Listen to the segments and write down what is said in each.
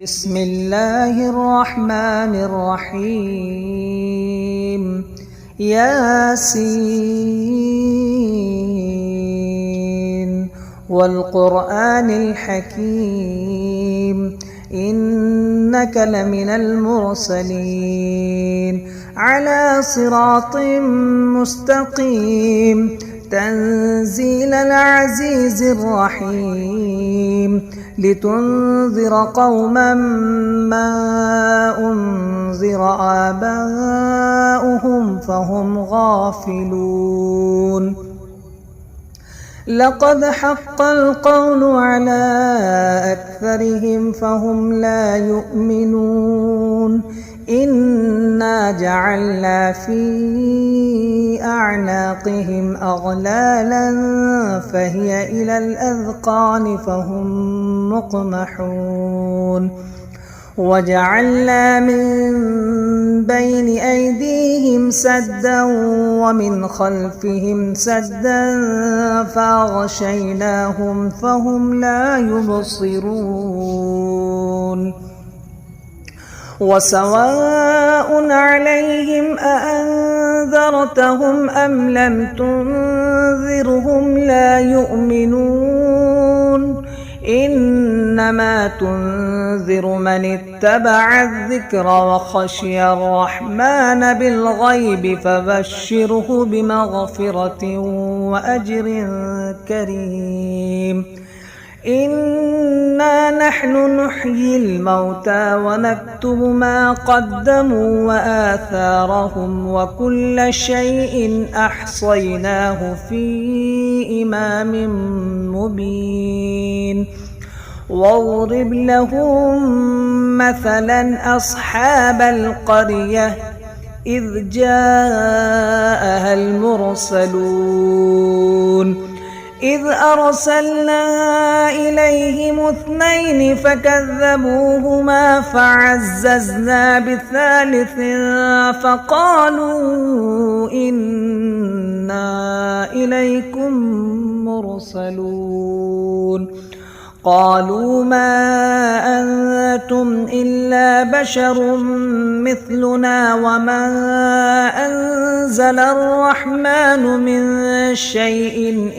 بسم الله الرحمن الرحيم. ياسين والقرآن الحكيم إنك لمن المرسلين على صراط مستقيم تنزيل العزيز الرحيم لتنذر قوما ما أنذر آباؤهم فهم غافلون. لقد حق القول على أكثرهم فهم لا يؤمنون. إنا جعلنا في أعناقهم أغلالا فهي إلى الأذقان فهم مقمحون. وجعلنا من بين أيديهم سدا ومن خلفهم سدا فأغشيناهم فهم لا يبصرون. وسواء عليهم أأنذرتهم أم لم تنذرهم لا يؤمنون. إنما تنذر من اتبع الذكر وخشي الرحمن بالغيب فبشره بمغفرة وأجر كريم. إنا نحن نحيي الموتى ونكتب ما قدموا وآثارهم وكل شيء أحصيناه في إمام مبين. واضرب لهم مثلا أصحاب القرية إذ جاءها المرسلون إذ أرسلنا إليهم 2 فكذبوهما فعززنا بثالث فقالوا إنا إليكم مرسلون. قالوا ما أنتم إلا بشر مثلنا وما أنزل الرحمن من شيء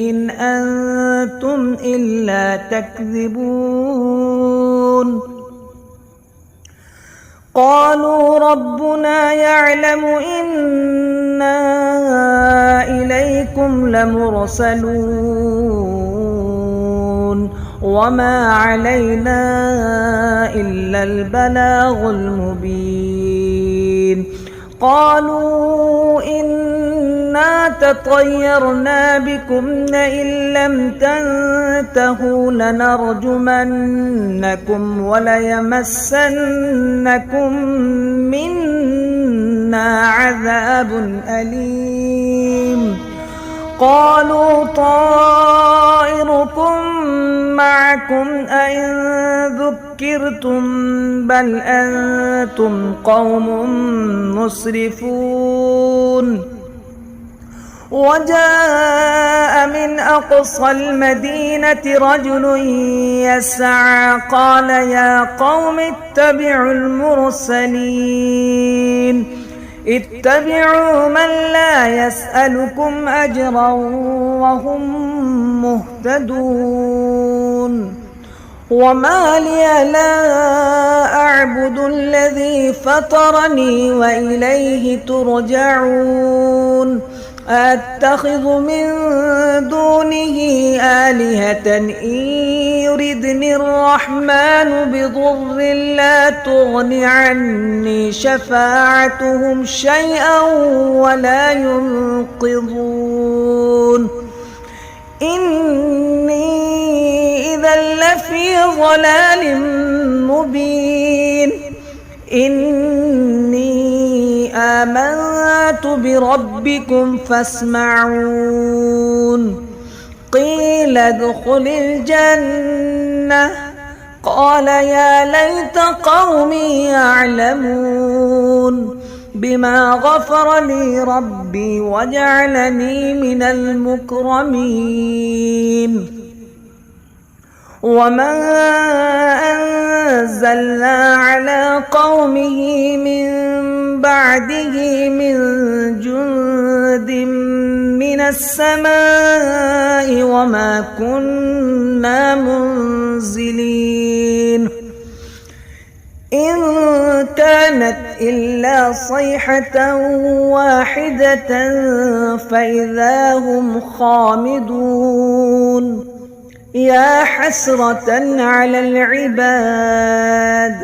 إن أنتم إلا تكذبون. قالوا ربنا يعلم إنا إليكم لمرسلون وما علينا إلا البلاغ المبين. قالوا إنا تطيرنا بكم لئن لم تنتهوا لنرجمنكم وليمسنكم منا عذاب أليم. قالوا طائركم معكم أئن ذكرتم بل أنتم قوم مسرفون. وجاء من أقصى المدينة رجل يسعى قال يا قوم اتبعوا المرسلين اتبعوا من لا يسألكم أجرا وهم مهتدون. وما لي لا أعبد الذي فطرني وإليه ترجعون. أتخذ من دونه آلهة إن يردني الرحمن بضر لا تغن عني شفاعتهم شيئا ولا ينقذون. إني إذا لفي ضلال مبين. إني آمنت بربكم فاسمعون. قيل ادخل الجنة قال يا ليت قومي يعلمون بما غفر لي ربي وجعلني من المكرمين. وما أنزلنا على قومه من بعده من جند من السماء وما كنا منزلين إن كانت إلا صيحة واحدة فإذا هم خامدون يا حسرة على العباد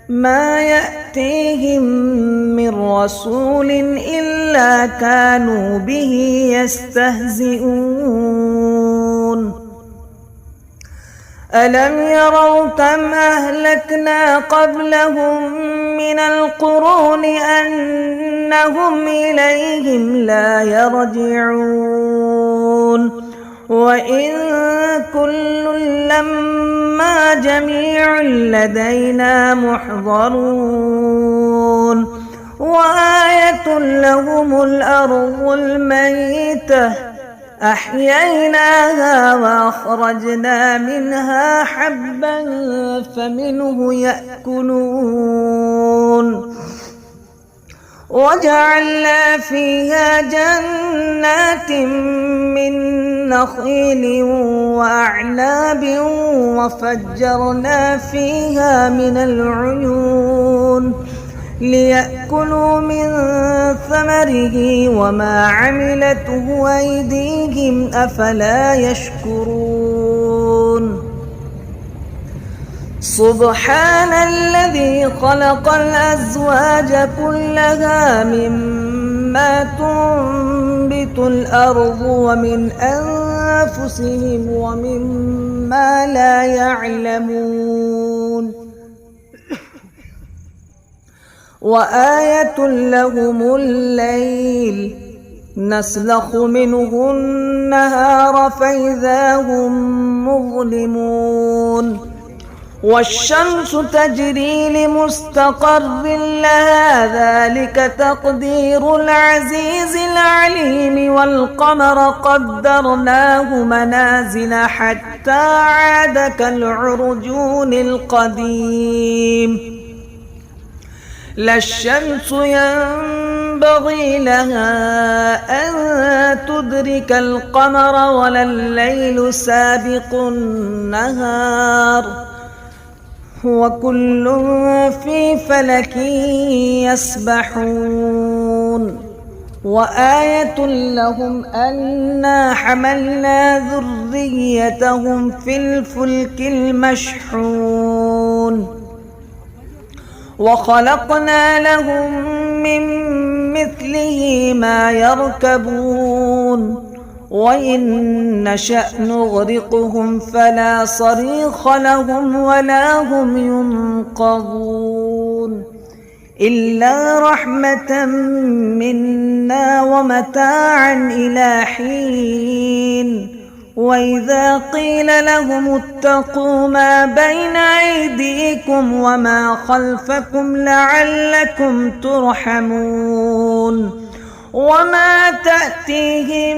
ما يأتيهم من رسول إلا كانوا به يستهزئون ألم يروا كم أهلكنا قبلهم من القرون أنهم إليهم لا يرجعون وإن كل لما جميع لدينا محضرون وآية لهم الأرض الميتة أحييناها وأخرجنا منها حبا فمنه يأكلون وجعلنا فيها جنات من نخيل وأعناب وفجرنا فيها من العيون ليأكلوا من ثمره وما عملته أيديهم أفلا يشكرون سبحان الذي خلق الأزواج كلها مما تنبت الأرض ومن أنفسهم ومما لا يعلمون وآية لهم الليل نسلخ منه النهار فإذا هم مظلمون والشمس تجري لمستقر لها ذلك تقدير العزيز العليم والقمر قدرناه منازل حتى عاد كالعرجون القديم لا الشمس ينبغي لها أن تدرك القمر ولا الليل سابق النهار وكل في فلك يسبحون وآية لهم أنا حملنا ذريتهم في الفلك المشحون وخلقنا لهم من مثله ما يركبون وإن نشأ نغرقهم فلا صريخ لهم ولا هم ينقذون إلا رحمة منا ومتاعا إلى حين وإذا قيل لهم اتقوا ما بين أيديكم وما خلفكم لعلكم ترحمون وما تأتيهم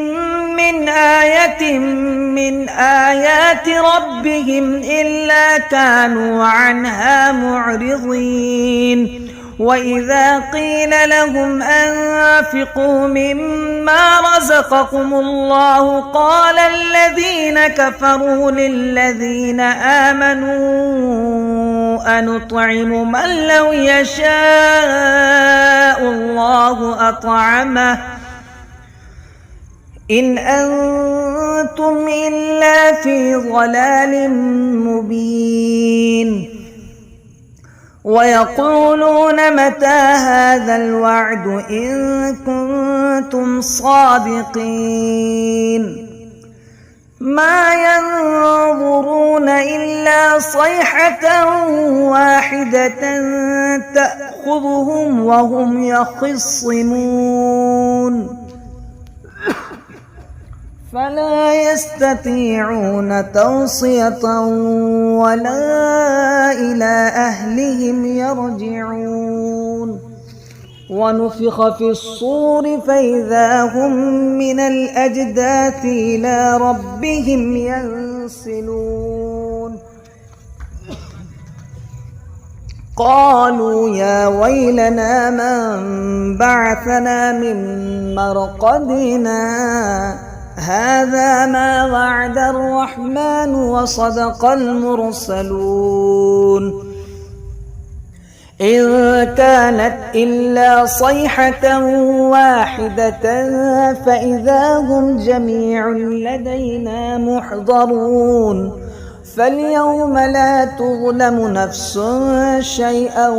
من آية من آيات ربهم إلا كانوا عنها معرضين وإذا قيل لهم أنفقوا مما رزقكم الله قال الذين كفروا للذين آمنوا أنطعم من لو يشاء الله أطعمه إن أنتم إلا في ضلال مبين ويقولون متى هذا الوعد إن كنتم صادقين ما ينظرون إلا صيحة واحدة تأخذهم وهم يخصمون فلا يستطيعون توصية ولا إلى أهلهم يرجعون ونفخ في الصور فإذا هم من الأجداث إلى ربهم ينسلون قالوا يا ويلنا من بعثنا من مرقدنا هذا ما وعد الرحمن وصدق المرسلون إن كانت إلا صيحة واحدة فإذا هم جميع لدينا محضرون فاليوم لا تظلم نفس شيئا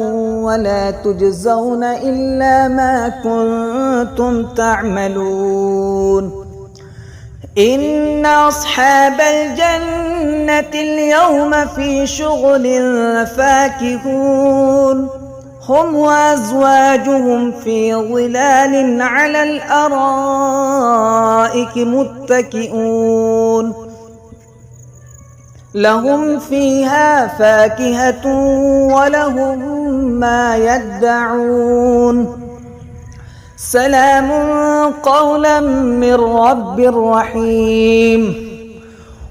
ولا تجزون إلا ما كنتم تعملون إن أصحاب الجنة اليوم في شغل فاكهون هم وأزواجهم في ظلال على الأرائك متكئون لهم فيها فاكهة ولهم ما يدعون سلام قولا من رب رحيم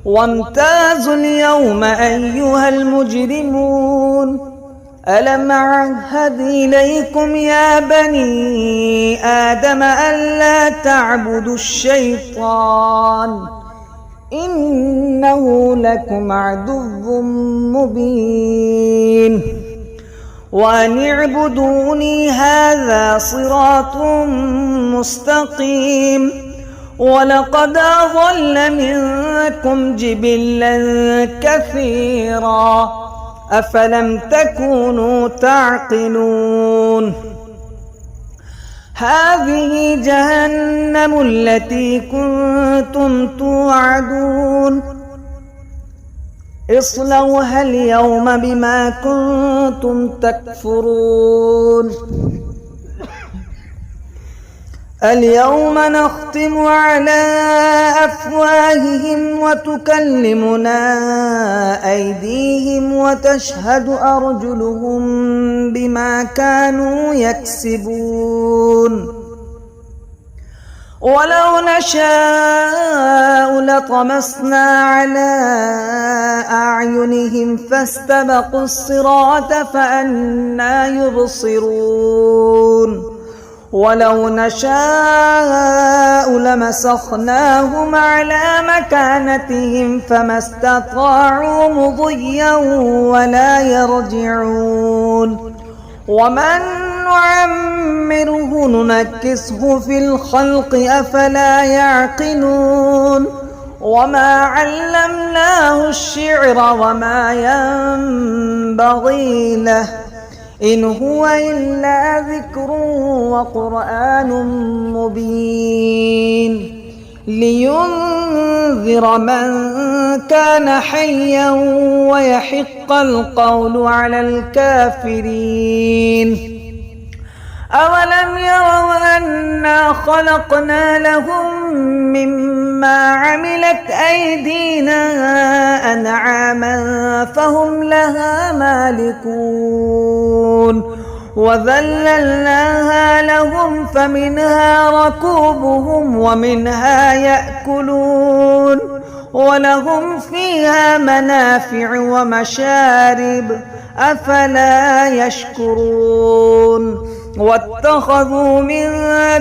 وامتازوا اليوم أيها المجرمون ألم أعهد إليكم يا بني آدم ألا تعبدوا الشيطان إنه لكم عدو مبين وأن اعبدوني هذا صراط مستقيم ولقد أضل منكم جبلا كثيرا أفلم تكونوا تعقلون هذه جهنم التي كنتم توعدون اصلوها اليوم بما كنتم تكفرون اليوم نختم على أفواههم وتكلمنا أيديهم وتشهد أرجلهم بما كانوا يكسبون ولو نشاء لطمسنا على أعينهم فاستبقوا الصراط فأنى يبصرون ولو نشاء لمسخناهم على مكانتهم فما استطاعوا مضيا ولا يرجعون ومن نعمره ننكسه في الخلق أفلا يعقلون وما علمناه الشعر وما ينبغي له إن هو إلا ذكر وقرآن مبين لينذر من كان حيا ويحق القول على الكافرين أولم يروا أنا خلقنا لهم مما عملت أيدينا أنعاما فهم لها مالكون وذللناها لهم فمنها ركوبهم ومنها يأكلون ولهم فيها منافع ومشارب أفلا يشكرون واتخذوا من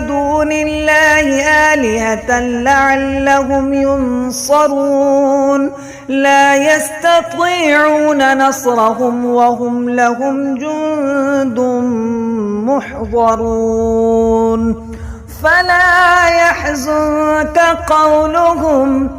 دون الله آلهة لعلهم ينصرون لا يستطيعون نصرهم وهم لهم جند محضرون فلا يحزنك قولهم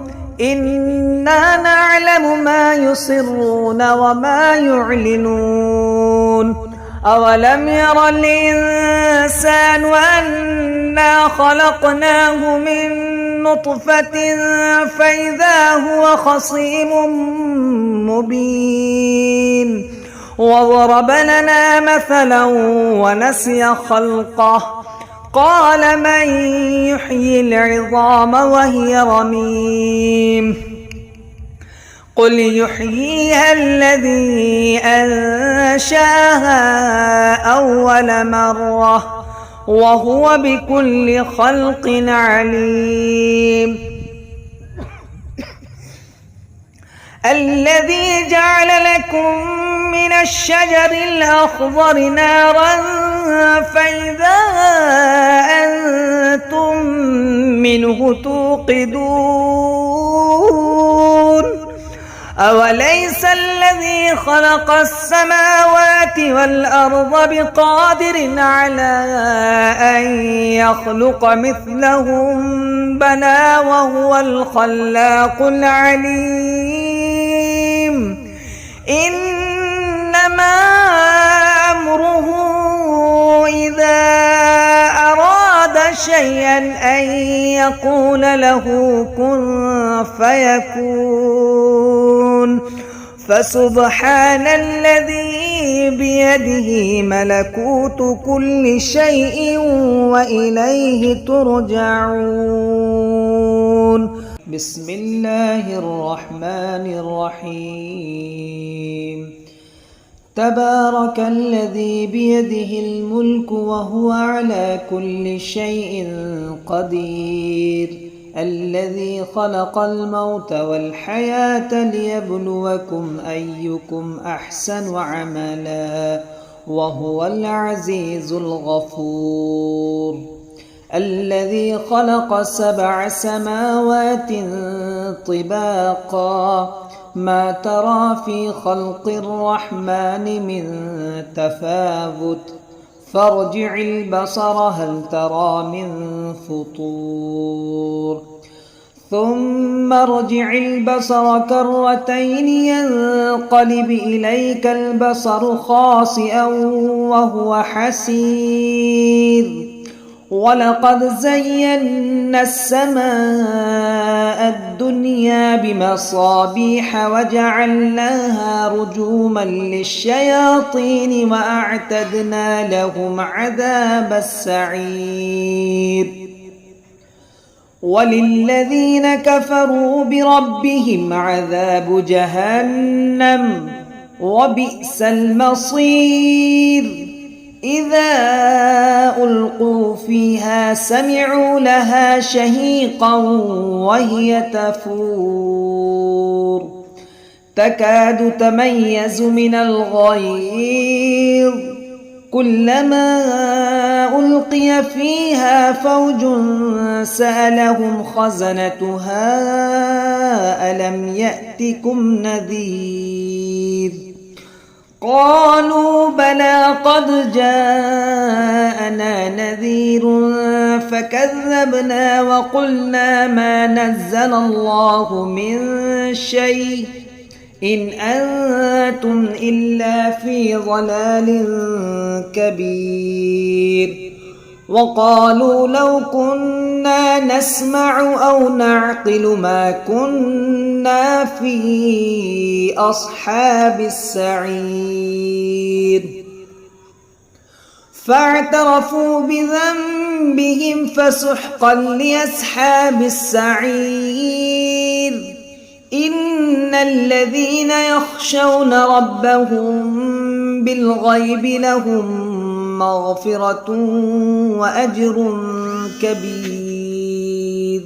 إنا نعلم ما يسرون وما يعلنون أولم ير الإنسان أنا خلقناه من نطفة فإذا هو خصيم مبين وضرب لنا مثلا ونسي خلقه قال من يحيي العظام وهي رميم قل يحييها الذي أنشأها أول مرة وهو بكل خلق عليم الذي جعل لكم من الشجر الأخضر نارا فإذا أنتم منه توقدون أوليس الذي خلق السماوات والأرض بقادر على أن يخلق مثلهم بلى وهو الخلاق العليم إنما أمره إذا أراد شيئا أن يقول له كن فيكون فسبحان الذي بيده ملكوت كل شيء وإليه ترجعون. بسم الله الرحمن الرحيم. تبارك الذي بيده الملك وهو على كل شيء قدير الذي خلق الموت والحياة ليبلوكم أيكم أحسن عملا وهو العزيز الغفور. الذي خلق 7 سماوات طباقا ما ترى في خلق الرحمن من تفاوت فارجع البصر هل ترى من فطور ثم ارجع البصر كرتين ينقلب إليك البصر خاسئا وهو حسير ولقد زينا السماء الدنيا بمصابيح وجعلناها رجوما للشياطين وأعتدنا لهم عذاب السعير. وللذين كفروا بربهم عذاب جهنم وبئس المصير. إذا ألقوا فيها سمعوا لها شهيقا وهي تفور تكاد تميز من الغيظ كلما ألقي فيها فوج سألهم خزنتها ألم يأتكم نذير قالوا بلى قد جاءنا نذير فكذبنا وقلنا ما نزل الله من شيء إن أنتم إلا في ضلال كبير. وقالوا لو كنا نسمع أو نعقل ما كنا في أصحاب السعير. فاعترفوا بذنبهم فسحقا لأصحاب السعير. إن الذين يخشون ربهم بالغيب لهم مغفرة وأجر كبير.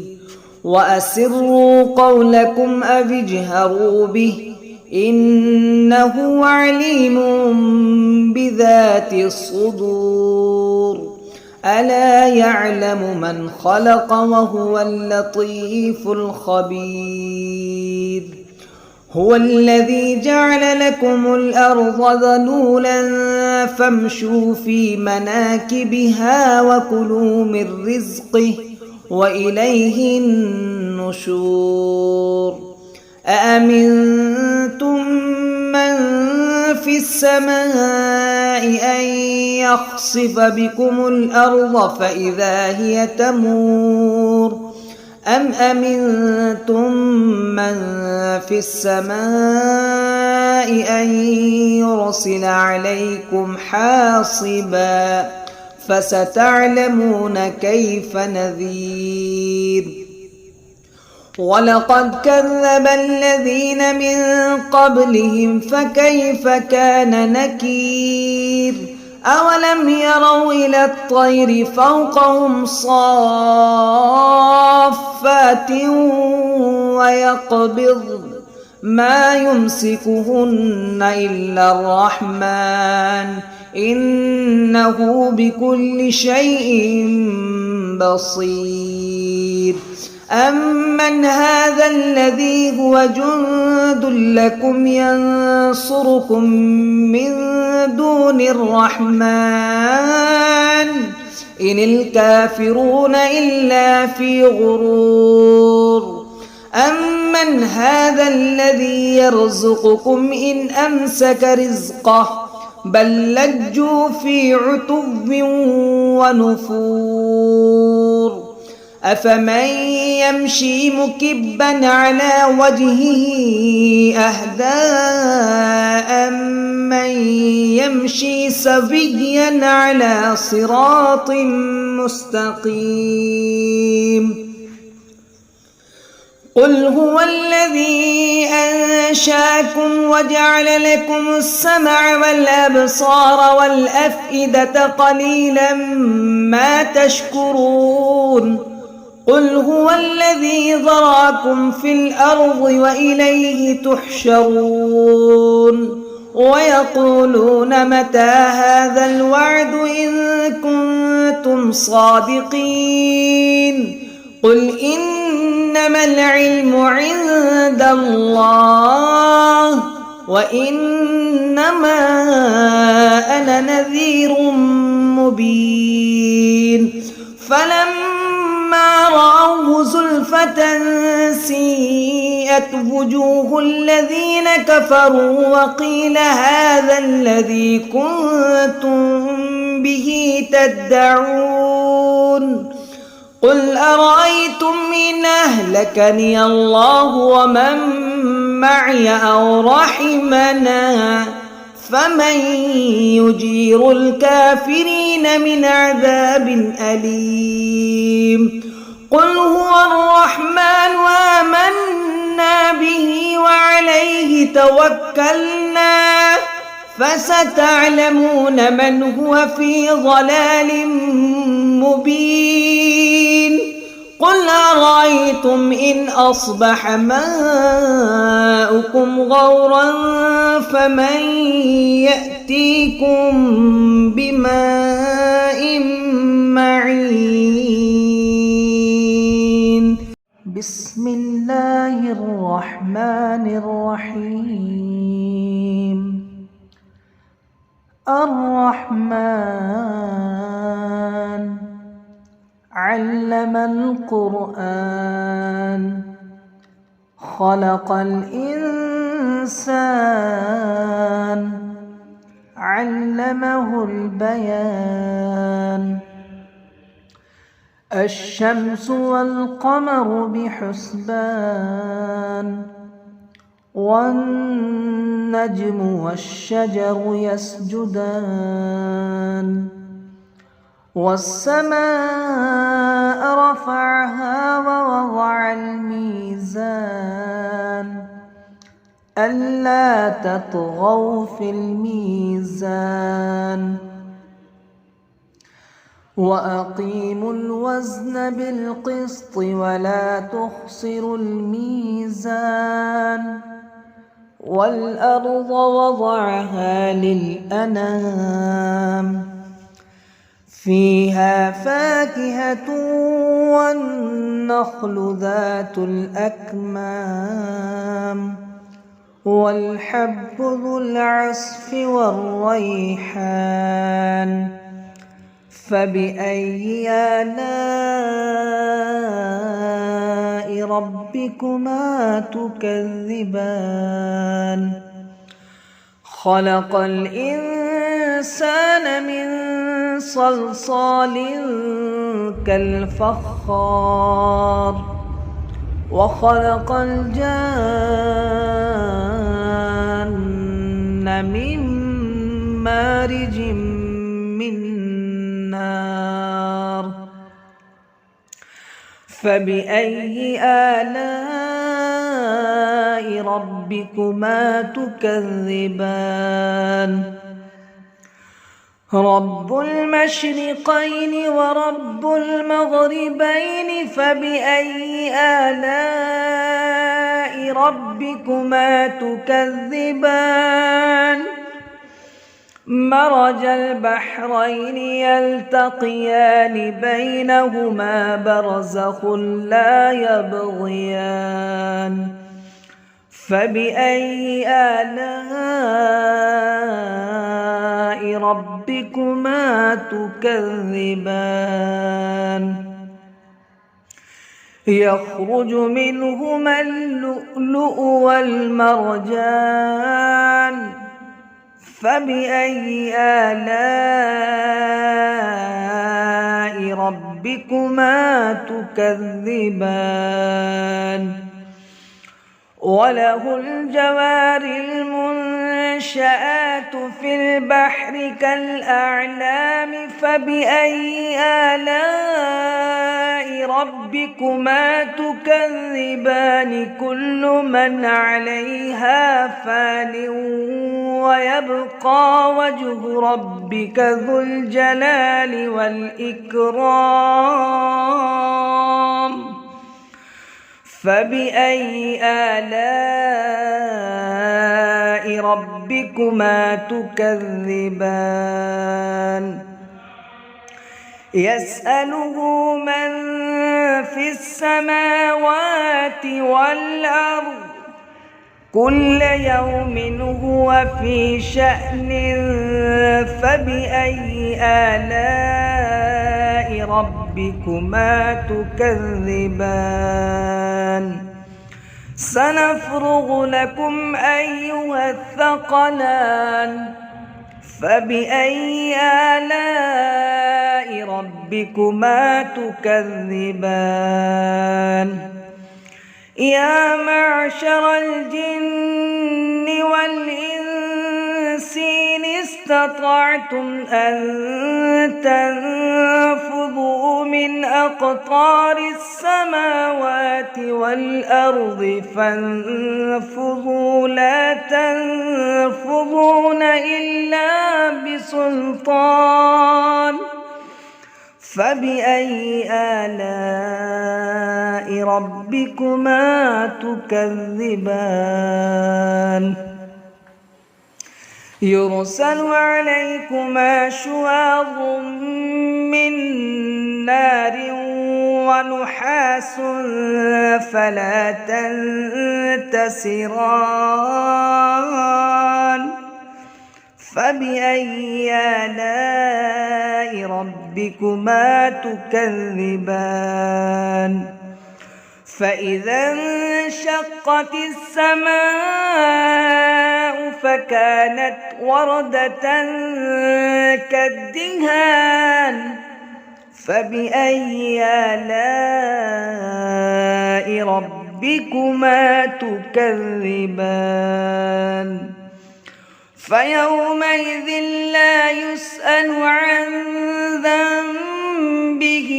وأسروا قولكم أو اجهروا به إنه عليم بذات الصدور. ألا يعلم من خلق وهو اللطيف الخبير. هو الذي جعل لكم الأرض ذلولا فامشوا في مناكبها وكلوا من رزقه وإليه النشور. أأمنتم من في السماء أن يخسف بكم الأرض فإذا هي تمور أم أمنتم من في السماء أن يرسل عليكم حاصبا فستعلمون كيف نذير. ولقد كذب الذين من قبلهم فكيف كان نكير. أولم يروا إلى الطير فوقهم صافات ويقبض ما يمسكهن إلا الرحمن إنه بكل شيء بصير. أمن هذا الذي هو جند لكم ينصركم من دون الرحمن إن الكافرون إلا في غرور. أمن هذا الذي يرزقكم إن أمسك رزقه بل لجوا في عتو ونفور. أفمن يمشي مكبا على وجهه أهدى أمن يمشي سويا على صراط مستقيم. قل هو الذي أنشأكم وجعل لكم السمع والأبصار والأفئدة قليلا ما تشكرون. قل هو الذي ذراكم في الأرض وإليه تحشرون. ويقولون متى هذا الوعد إن كنتم صادقين. قل إنما العلم عند الله وإنما أنا نذير مبين. فلما رأوه زلفة سيئت وجوه الذين كفروا وقيل هذا الذي كنتم به تدعون. قل أرأيتم إن أهلكني الله ومن معي أو رحمنا فمن يجير الكافرين من عذاب أليم. قل هو الرحمن وآمنا به وعليه توكلنا فستعلمون من هو في ضلال مبين. قل أرأيتم إن أصبح ماؤكم غورا فمن يأتيكم بماء معين. بسم الله الرحمن الرحيم. الرحمن علم القرآن خلق الإنسان علمه البيان. الشمس والقمر بحسبان والنجم والشجر يسجدان. والسماء رفعها ووضع الميزان ألا تطغوا في الميزان وأقيموا الوزن بالقسط ولا تخسروا الميزان. والأرض وضعها للأنام فيها فاكهة والنخل ذات الأكمام والحب ذو العصف والريحان. فبأي آلاء ربكما تكذبان. خلق الإنسان من صلصال كالفخار وخلق الجان من مارج من نار. فبأي آلاء ربكما تكذبان. رب المشرقين ورب المغربين فبأي آلاء ربكما تكذبان مرج البحرين يلتقيان بينهما برزخ لا يبغيان فبأي آلاء ربكما تكذبان يخرج منهما اللؤلؤ والمرجان فبأي آلاء ربكما تكذبان وله الجوار المنشآت في البحر كالأعلام فبأي آلاء ربكما تكذبان كل من عليها فان ويبقى وجه ربك ذو الجلال والإكرام فبأي آلاء ربكما تكذبان يسأله من في السماوات والأرض كل يوم هو في شأن فبأي آلاء ربكما تكذبان سنفرغ لكم أيها الثقلان فبأي آلاء ربكما تكذبان يا معشر الجن والإنس إن استطعتم أن تنفذوا من أقطار السماوات والأرض فانفذوا لا تنفذون إلا بسلطان فبأي آلاء ربكما تكذبان يرسل عليكما شواظ من نار ونحاس فلا تنتصران فبأي آلاء ربكما تكذبان فإذا انشقت السماء فكانت وردة كالدهان فبأي آلاء ربكما تكذبان فيومئذ لا يسأل عن ذنبه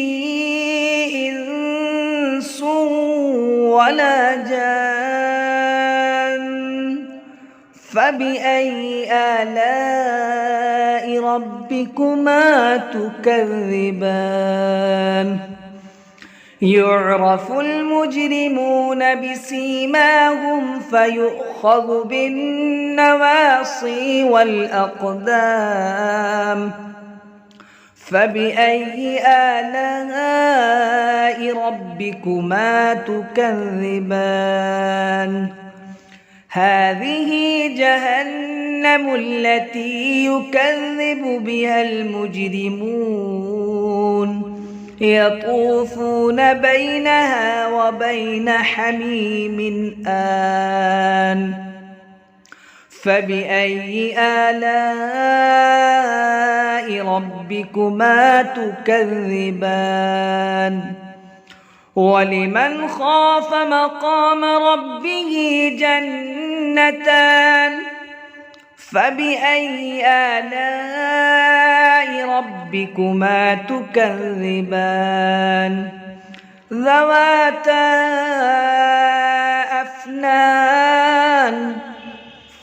إنس ولا جان فبأي آلاء ربكما تكذبان يعرف المجرمون بسيماهم فيؤخذ بالنواصي والأقدام فبأي آلاء ربكما تكذبان هذه جهنم التي يكذب بها المجرمون يطوفون بينها وبين حميم آن فبأي آلاء ربكما تكذبان ولمن خاف مقام ربه جنتان فبأي آلاء ربكما تكذبان ذواتا أفنان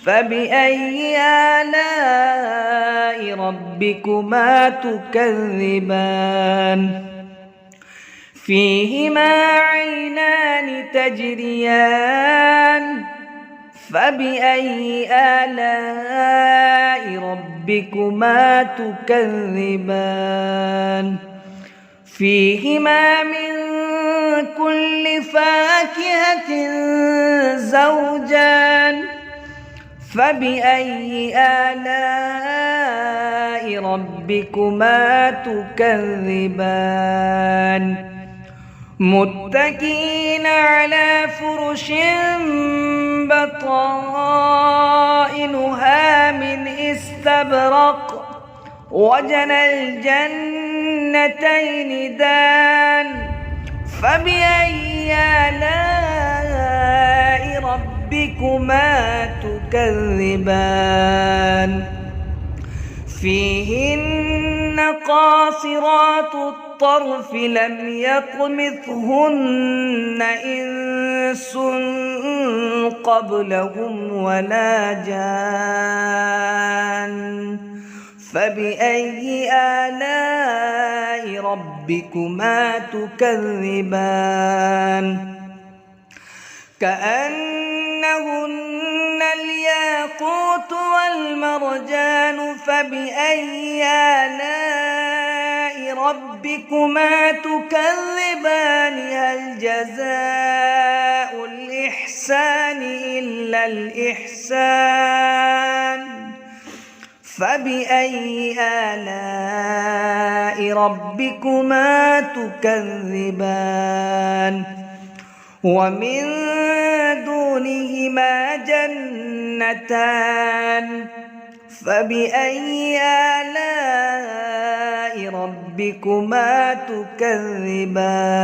فبأي آلاء ربكما تكذبان فيهما عينان تجريان فبأي آلاء ربكما تكذبان فيهما من كل فاكهة زوجان فبأي آلاء ربكما تكذبان متكئين على فرش بطائنها من استبرق وجنى الجنتين دان فبأي آلاء ربكما تكذبان فيهن قاصرات الطرف لم يطمثهن إنس قبلهم ولا جان فبأي آلاء ربكما تكذبان كأنهن الياقوت والمرجان فبأي آلاء ربكما تكذبان هل جزاء الإحسان إلا الإحسان فبأي آلاء ربكما تكذبان ومن دونهما جنتان فبأي آلاء ربكما تكذبان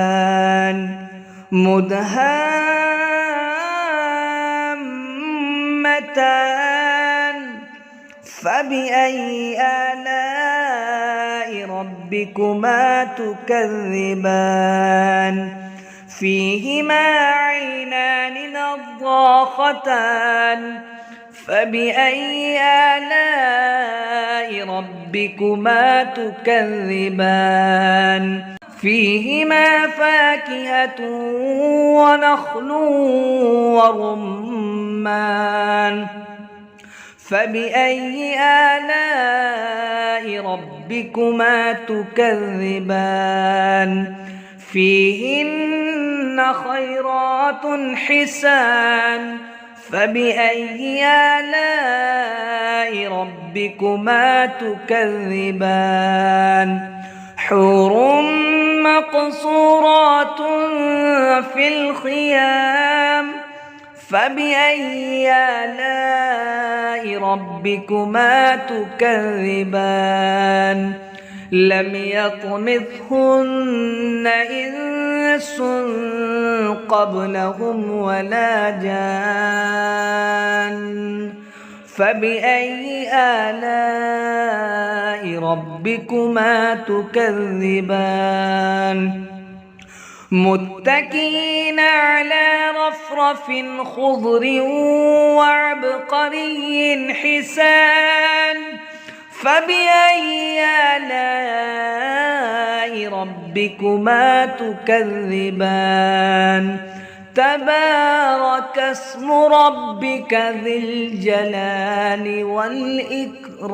مدهامتان فبأي آلاء ربكما تكذبان فيهما عينان نضاختان فبأي آلاء ربكما تكذبان فيهما فاكهة ونخل ورمان فبأي آلاء ربكما تكذبان فيهن خيرات حسان فبأي آلاء ربكما تكذبان حور مقصورات في الخيام فبأي آلاء ربكما تكذبان لم يطمثهن إنس قبلهم ولا جان فبأي آلاء ربكما تكذبان متكئين على رفرف خضر وعبقري حسان فبأي آلاء ربكما تكذبان تبارك اسم ربك ذي الجلال والإكرام.